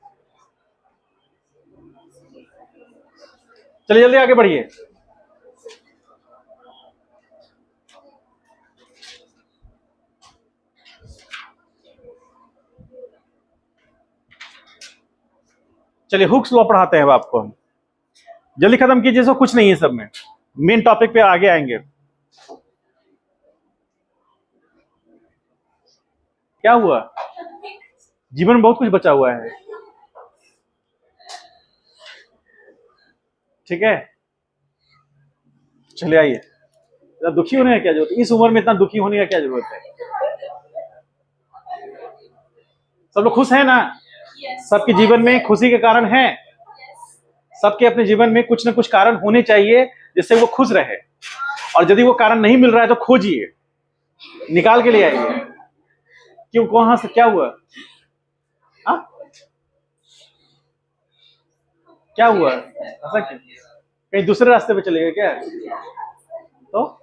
Speaker 1: चलिए जल्दी आगे बढ़िए। चलिए हुक्स लॉ पढ़ाते हैं अब आपको हम। जल्दी खत्म कीजिए, सो कुछ नहीं है सब में, मेन टॉपिक पे आगे आएंगे। क्या हुआ? जीवन में बहुत कुछ बचा हुआ है। ठीक है, चलिए आइए। इतना दुखी होने का क्या जरूरत है? इस उम्र में इतना दुखी होने का क्या जरूरत है? सब लोग खुश हैं ना? सबके जीवन में खुशी के कारण है। सबके अपने जीवन में कुछ ना कुछ कारण होने चाहिए जिससे वो खुश रहे, और यदि वो कारण नहीं मिल रहा है तो खोजिए, निकाल के ले आइए। क्यों, कहां से, क्या हुआ? हा? क्या हुआ ऐसा? क्यों, कहीं दूसरे रास्ते पे चले गए क्या? तो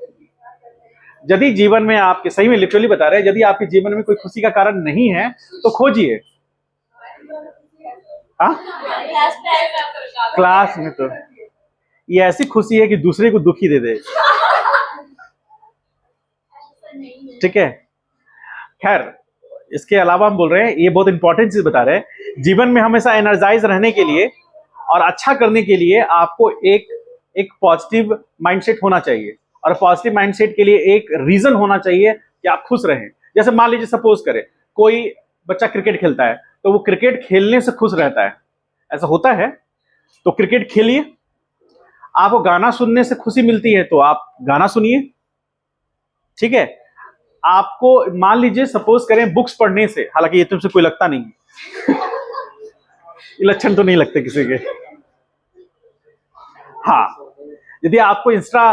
Speaker 1: यदि जीवन में आपके, सही में लिटरली बता रहे हैं, यदि आपके जीवन में कोई खुशी का कारण नहीं है तो खोजिए। हाँ, क्लास में तो ये ऐसी खुशी है कि दूसरे को दुखी दे दे। ठीक है, खैर इसके अलावा हम बोल रहे हैं, ये बहुत इंपॉर्टेंट चीज बता रहे हैं, जीवन में हमेशा एनर्जाइज रहने के लिए और अच्छा करने के लिए आपको एक एक पॉजिटिव माइंडसेट होना चाहिए, और पॉजिटिव माइंडसेट के लिए एक रीजन होना चाहिए कि आप खुश रहें। जैसे मान लीजिए, सपोज करें कोई बच्चा क्रिकेट खेलता है तो वो क्रिकेट खेलने से खुश रहता है, ऐसा होता है, तो क्रिकेट खेलिए। आपको गाना सुनने से खुशी मिलती है तो आप गाना सुनिए। ठीक है, आपको मान लीजिए सपोज करें बुक्स पढ़ने से, हालांकि ये तुमसे कोई लगता नहीं, ये लक्षण तो नहीं लगते किसी के। हाँ, यदि आपको इंस्टा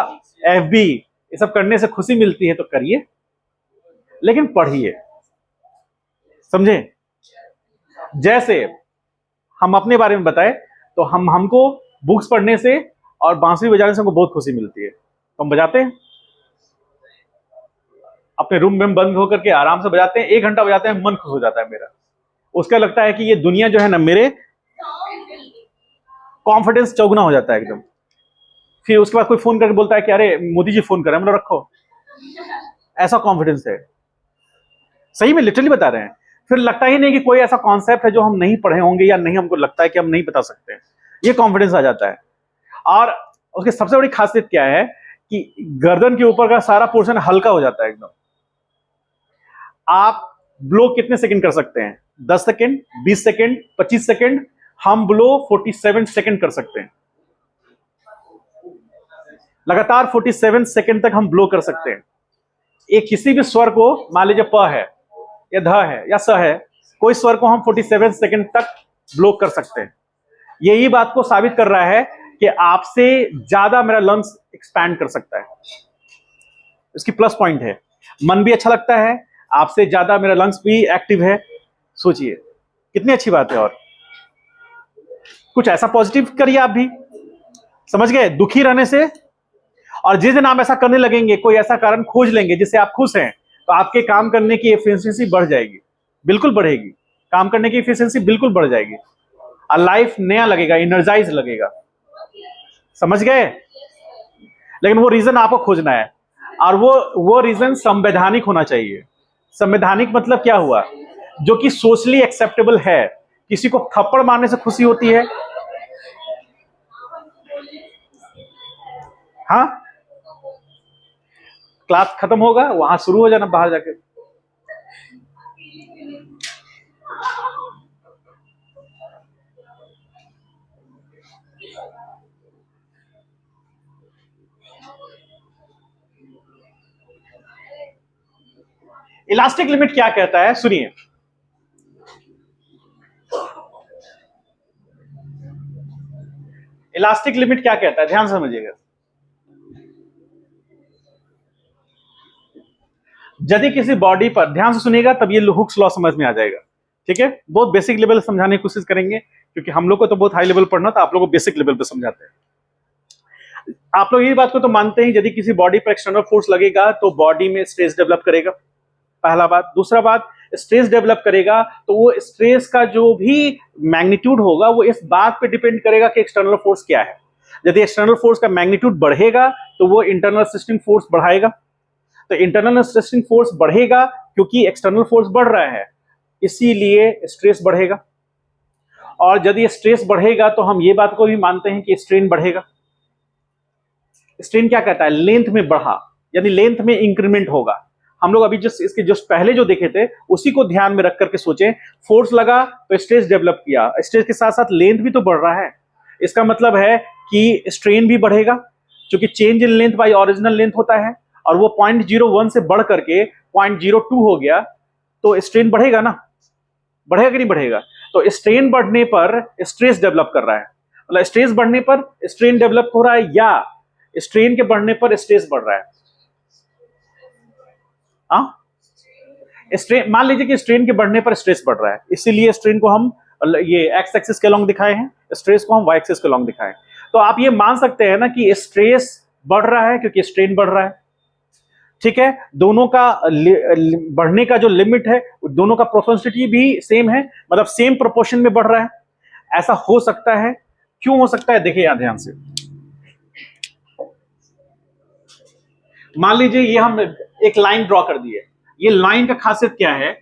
Speaker 1: एफबी ये सब करने से खुशी मिलती है तो करिए, लेकिन पढ़िए। समझे? जैसे हम अपने बारे में बताएं तो हमको बुक्स पढ़ने से और बांसुरी बजाने से हमको बहुत खुशी मिलती है, तो हम बजाते हैं, अपने रूम में बंद होकर के आराम से बजाते हैं, 1 घंटा बजाते हैं, मन खुश हो जाता है मेरा। उसका लगता है कि ये दुनिया जो है ना, मेरे कॉन्फिडेंस चौगुना हो जाता है एकदम। फिर उसके बाद कोई फोन करके बोलता है कि अरे मोदी जी फोन कर रहे हैं, मतलब रखो, ऐसा कॉन्फिडेंस है। सही में लिटरली बता रहे हैं। फिर लगता ही नहीं कि कोई ऐसा कॉन्सेप्ट है जो हम नहीं पढ़े होंगे, या नहीं हमको लगता है कि हम नहीं बता सकते, ये कॉन्फिडेंस आ जाता है। और उसकी सबसे बड़ी खासियत क्या है कि गर्दन के ऊपर का सारा पोर्शन हल्का हो जाता है एकदम। आप ब्लो कितने सेकंड कर सकते हैं? 10 सेकंड, 20 सेकंड, 25 सेकंड। हम ब्लो 47 सेकंड कर सकते हैं, लगातार 47 सेकंड तक हम ब्लो कर सकते हैं। एक किसी भी स्वर को, मान लीजिए प है या ध है या स है, कोई स्वर को हम 47 सेकंड तक ब्लो कर सकते हैं। यही बात को साबित कर रहा है कि आपसे ज्यादा मेरा लंग्स एक्सपैंड कर सकता है। इसकी प्लस पॉइंट है, मन भी अच्छा लगता है, आपसे ज्यादा मेरा लंग्स भी एक्टिव है। सोचिए कितनी अच्छी बात है। और कुछ ऐसा पॉजिटिव करिए आप भी, समझ गए? दुखी रहने से, और जिस दिन आप ऐसा करने लगेंगे, कोई ऐसा कारण खोज लेंगे जिससे आप खुश हैं, तो आपके काम करने की एफिशिएंसी बढ़ जाएगी, बिल्कुल बढ़ेगी। काम करने की एफिशिएंसी बिल्कुल बढ़ जाएगी, और लाइफ नया लगेगा, एनर्जाइज लगेगा। समझ गए? लेकिन वो रीजन आपको खोजना है, और वो रीजन संवैधानिक होना चाहिए। संवैधानिक मतलब क्या हुआ? जो कि सोशली एक्सेप्टेबल है। किसी को थप्पड़ मारने से खुशी होती है? हाँ, क्लास खत्म होगा, वहां शुरू हो जाना बाहर जाके। इलास्टिक लिमिट क्या कहता है, सुनिए। इलास्टिक लिमिट क्या कहता है, ध्यान से समझिएगा। यदि किसी बॉडी पर, ध्यान से सुनिएगा तब ये हुक्स लॉ समझ में आ जाएगा, ठीक है। बहुत बेसिक लेवल समझाने की कोशिश करेंगे, क्योंकि हम लोग को तो बहुत हाई लेवल पढ़ना था, आप लोगों को बेसिक लेवल पे समझाते हैं। आप लोग ये बात को तो मानते हैं, यदि किसी बॉडी पर एक्सटर्नल फोर्स लगेगा तो बॉडी में स्ट्रेस डेवलप करेगा, पहला बात। दूसरा बात, स्ट्रेस डेवलप करेगा तो वो स्ट्रेस का जो भी मैग्नीट्यूड होगा वो इस बात पे डिपेंड करेगा कि एक्सटर्नल फोर्स क्या है। यदि एक्सटर्नल फोर्स का मैग्नीट्यूड बढ़ेगा तो वो इंटरनल रेसिस्टिंग फोर्स बढ़ाएगा, तो इंटरनल रेसिस्टिंग फोर्स बढ़ेगा क्योंकि एक्सटर्नल फोर्स बढ़ रहा है, इसीलिए स्ट्रेस बढ़ेगा। और यदि स्ट्रेस बढ़ेगा तो हम ये बात को भी मानते हैं कि स्ट्रेन बढ़ेगा। स्ट्रेन क्या कहता है, लेंथ में बढ़ा, यानी लेंथ में इंक्रीमेंट होगा। हम लोग अभी जस्ट इसके जस्ट पहले जो देखे थे उसी को ध्यान में रख करके सोचें, फोर्स लगा तो स्ट्रेस डेवलप किया, स्ट्रेस के साथ साथ लेंथ भी तो बढ़ रहा है। इसका मतलब है कि स्ट्रेन भी बढ़ेगा, क्योंकि change in length bye original length होता है, और वो 0.01 से बढ़ करके 0.02 हो गया तो स्ट्रेन बढ़ेगा ना, बढ़ेगा कि नहीं बढ़ेगा। तो स्ट्रेन बढ़ने पर स्ट्रेस डेवलप कर रहा है, मतलब स्ट्रेस बढ़ने पर स्ट्रेन डेवलप हो रहा है, या स्ट्रेन के बढ़ने पर स्ट्रेस बढ़ रहा है। स्ट्रेन, मान लीजिए कि स्ट्रेन के बढ़ने पर स्ट्रेस बढ़ रहा है, इसीलिए स्ट्रेन को हम ये एक्स एक्सिस के लॉन्ग दिखाए हैं, स्ट्रेस को हम वाई एक्सिस के लॉन्ग दिखाए। तो आप ये मान सकते हैं ना कि स्ट्रेस बढ़ रहा है क्योंकि स्ट्रेन बढ़ रहा है, ठीक है। दोनों का बढ़ने का जो लिमिट है, दोनों का प्रोपोर्शनलिटी भी सेम है, मतलब सेम प्रोपोर्शन में बढ़ रहा है। ऐसा हो सकता है, क्यों हो सकता है, देखिए यहां ध्यान से। मान लीजिए ये हम एक लाइन ड्रॉ कर दी है, ये लाइन का खासियत क्या है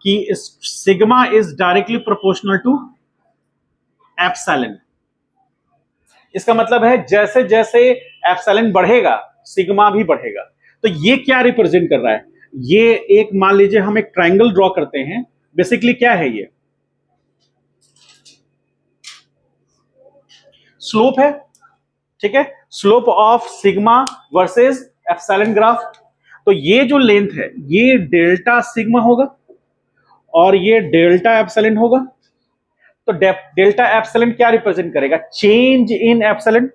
Speaker 1: कि sigma is directly proportional to epsilon. इसका मतलब है जैसे जैसे एप्सिलॉन बढ़ेगा सिग्मा भी बढ़ेगा। तो ये क्या रिप्रेजेंट कर रहा है, ये एक, मान लीजिए हम एक ट्रायंगल ड्रॉ करते हैं, बेसिकली क्या है, ये स्लोप है, ठीक है, slope of sigma versus epsilon graph. तो ये जो लेंथ है ये डेल्टा सिग्मा होगा और ये डेल्टा एप्सिलॉन होगा। तो डेल्टा एप्सिलॉन क्या रिप्रेजेंट करेगा, चेंज इन एप्सिलॉन।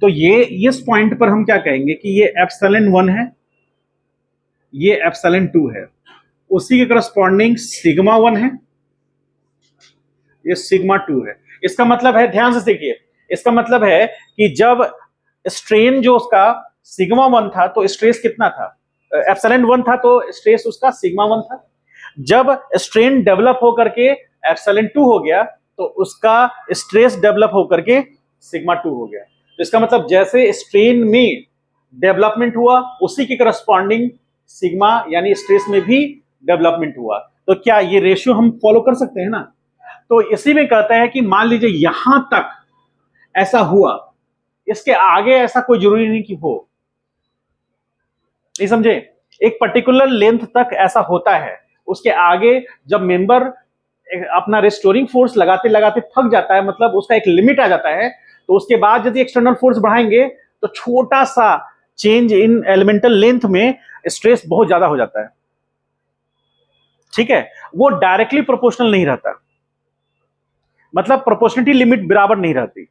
Speaker 1: तो ये इस पॉइंट पर हम क्या कहेंगे कि ये एप्सिलॉन 1 है, ये एप्सिलॉन 2 है, उसी के करस्पॉन्डिंग सिग्मा 1 है, ये सिग्मा 2 है। इसका मतलब है, ध्यान से देखिए, इसका मतलब है कि जब स्ट्रेन जो उसका सिग्मा 1 था तो स्ट्रेस कितना था, एप्सिलॉन 1 था तो स्ट्रेस उसका सिग्मा 1 था। जब स्ट्रेन डेवलप होकर के एप्सिलॉन 2 हो गया तो उसका स्ट्रेस डेवलप होकर के सिग्मा 2 हो गया। तो इसका मतलब जैसे स्ट्रेन में डेवलपमेंट हुआ उसी के करस्पॉन्डिंग सिग्मा यानी स्ट्रेस में भी डेवलपमेंट हुआ। तो क्या ये रेशियो हम फॉलो कर सकते हैं ना। तो इसी में कहता है कि मान लीजिए यहां तक ऐसा हुआ, इसके आगे ऐसा कोई जरूरी नहीं कि हो, नहीं समझे, एक पर्टिकुलर लेंथ तक ऐसा होता है, उसके आगे जब मेंबर अपना रिस्टोरिंग फोर्स लगाते लगाते थक जाता है, मतलब उसका एक लिमिट आ जाता है, तो उसके बाद यदि एक्सटर्नल फोर्स बढ़ाएंगे तो छोटा सा चेंज इन एलिमेंटल लेंथ में स्ट्रेस बहुत ज्यादा हो जाता है, ठीक है। वो डायरेक्टली प्रोपोर्शनल नहीं रहता, मतलब प्रोपोर्शनलिटी लिमिट बराबर नहीं रहती,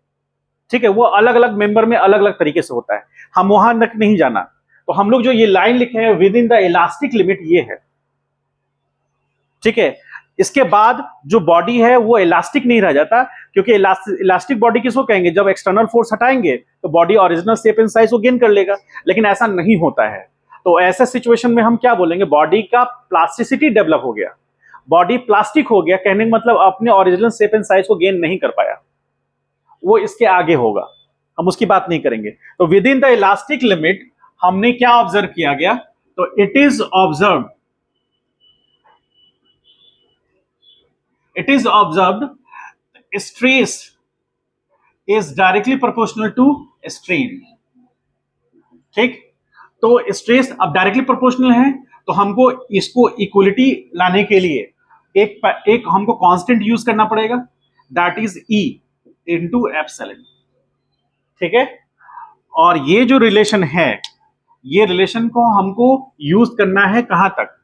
Speaker 1: ठीक है। वो अलग अलग मेंबर में अलग अलग तरीके से होता है, हम वहां तक नहीं जाना। तो हम लोग जो ये लाइन लिखे हैं with in the elastic limit, ये है, ठीक है। इसके बाद जो बॉडी है वो इलास्टिक नहीं रह जाता, क्योंकि इलास्टिक बॉडी किसको कहेंगे, जब एक्सटर्नल फोर्स हटाएंगे तो body original shape and size को गेन कर लेगा, लेकिन ऐसा नहीं होता है। तो ऐसे सिचुएशन में हम क्या बोलेंगे, बॉडी का प्लास्टिसिटी डेवलप हो गया, बॉडी प्लास्टिक हो गया, कहने का मतलब अपने ओरिजिनल शेप एंड साइज को गेन नहीं कर पाया, वो इसके आगे होगा, हम उसकी बात नहीं करेंगे। तो within the elastic limit हमने क्या ऑब्जर्व किया गया, तो it is observed stress is directly proportional to strain, ठीक। तो स्ट्रेस अब डायरेक्टली प्रोपोर्शनल है, तो हमको इसको इक्वलिटी लाने के लिए एक हमको कांस्टेंट यूज करना पड़ेगा, that is E into epsilon, ठीक है। और ये जो रिलेशन है, ये रिलेशन को हमको यूज करना है कहां तक,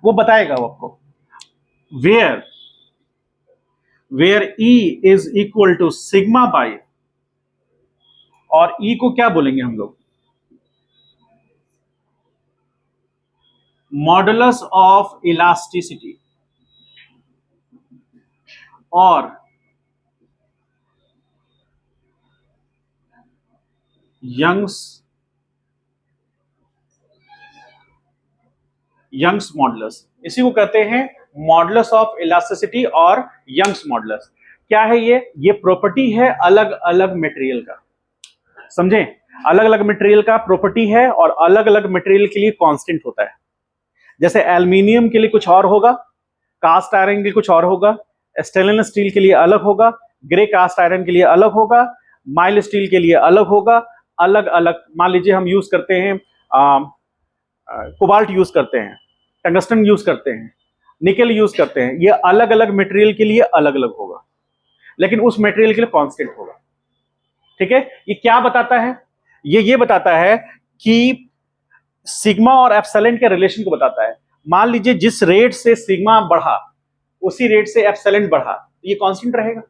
Speaker 1: वो बताएगा वो आपको। Where E is equal to sigma by, और E को क्या बोलेंगे हम लोग, मॉडुलस ऑफ इलास्टिसिटी, और यंग्स मॉडुलस, इसी को कहते हैं मॉडुलस ऑफ इलास्टिसिटी और यंग्स मॉडुलस। क्या है ये प्रॉपर्टी है अलग अलग मटेरियल का, समझे, अलग अलग मटेरियल का प्रॉपर्टी है, और अलग अलग मटेरियल के लिए कांस्टेंट होता है। जैसे एल्यूमिनियम के लिए कुछ और होगा, कास्ट आयरन के लिए कुछ और होगा, स्टेनलेस स्टील के लिए अलग होगा, ग्रे कास्ट आयरन के लिए अलग होगा, माइल्ड स्टील के लिए अलग होगा। अलग अलग, मान लीजिए हम यूज करते हैं कोबाल्ट यूज करते हैं, टंगस्टन यूज करते हैं, निकेल यूज करते हैं, ये अलग अलग मटेरियल के लिए अलग अलग होगा, लेकिन उस मटेरियल के लिए कांस्टेंट होगा। ठीक है, ये क्या बताता है, ये बताता है कि सिग्मा और एप्सिलॉन के रिलेशन को बताता है। मान लीजिए जिस रेट से सिग्मा बढ़ा उसी रेट से एप्सिलॉन बढ़ा, ये कांस्टेंट रहेगा,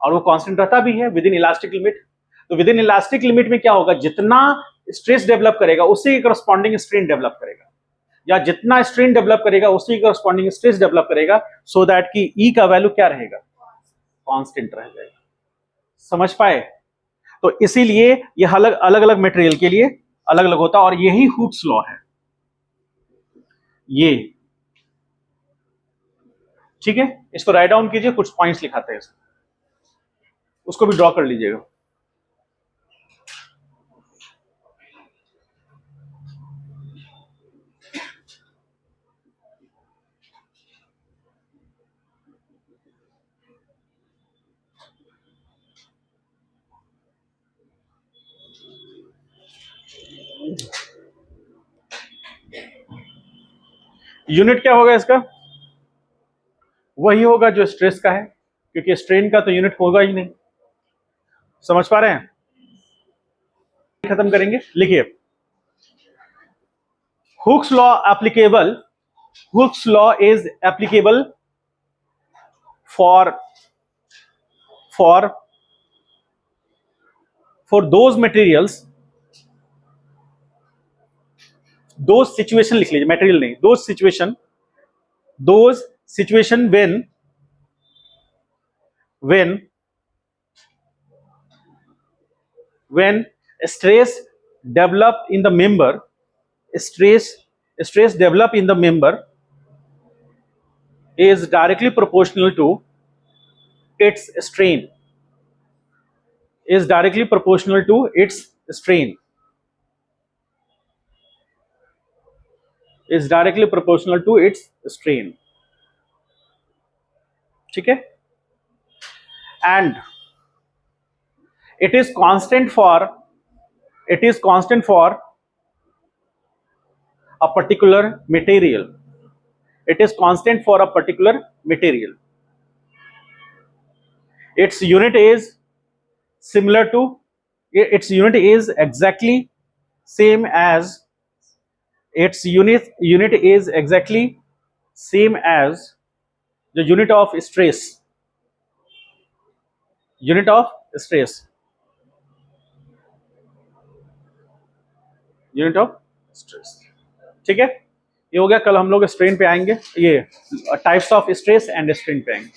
Speaker 1: और वो कांस्टेंट रहता भी है विद इन इलास्टिक लिमिट। तो विद इन इलास्टिक लिमिट में क्या होगा, जितना स्ट्रेस डेवलप करेगा उसी के करस्पॉन्डिंग स्ट्रेन डेवलप करेगा, या जितना स्ट्रेन डेवलप करेगा उसी के करस्पॉन्डिंग स्ट्रेस डेवलप करेगा, सो दैट कि ई का वैल्यू क्या रहेगा, कांस्टेंट रह जाएगा। समझ पाए? तो इसीलिए ये अलग अलग मटेरियल के लिए अलग अलग होता है, और यही हुक्स लॉ है ये। ठीक है, इसको राइट डाउन कीजिए, कुछ पॉइंट्स लिखाते हैं, उसको भी ड्रॉ कर लीजिएगा। यूनिट क्या होगा इसका, वही होगा जो स्ट्रेस का है, क्योंकि स्ट्रेन का तो यूनिट होगा ही नहीं। समझ पा रहे हैं? खत्म करेंगे, लिखिए, Hooke's law applicable, Hooke's law is applicable for for for those materials, दो सिचुएशन लिख लीजिए, मटेरियल नहीं, दो situation when stress develop in the member, stress develop in the member is directly proportional to its strain, is directly proportional to its strain, is directly proportional to its strain। ठीक है, and it is constant for a particular material, it is constant for a particular material, its unit is similar to, its unit is exactly same as, its unit is exactly same as the unit of stress, unit of stress, unit of stress। ठीक है, ये हो गया। कल हम लोग स्ट्रेन पे आएंगे, ये types of stress and strain पे आएंगे।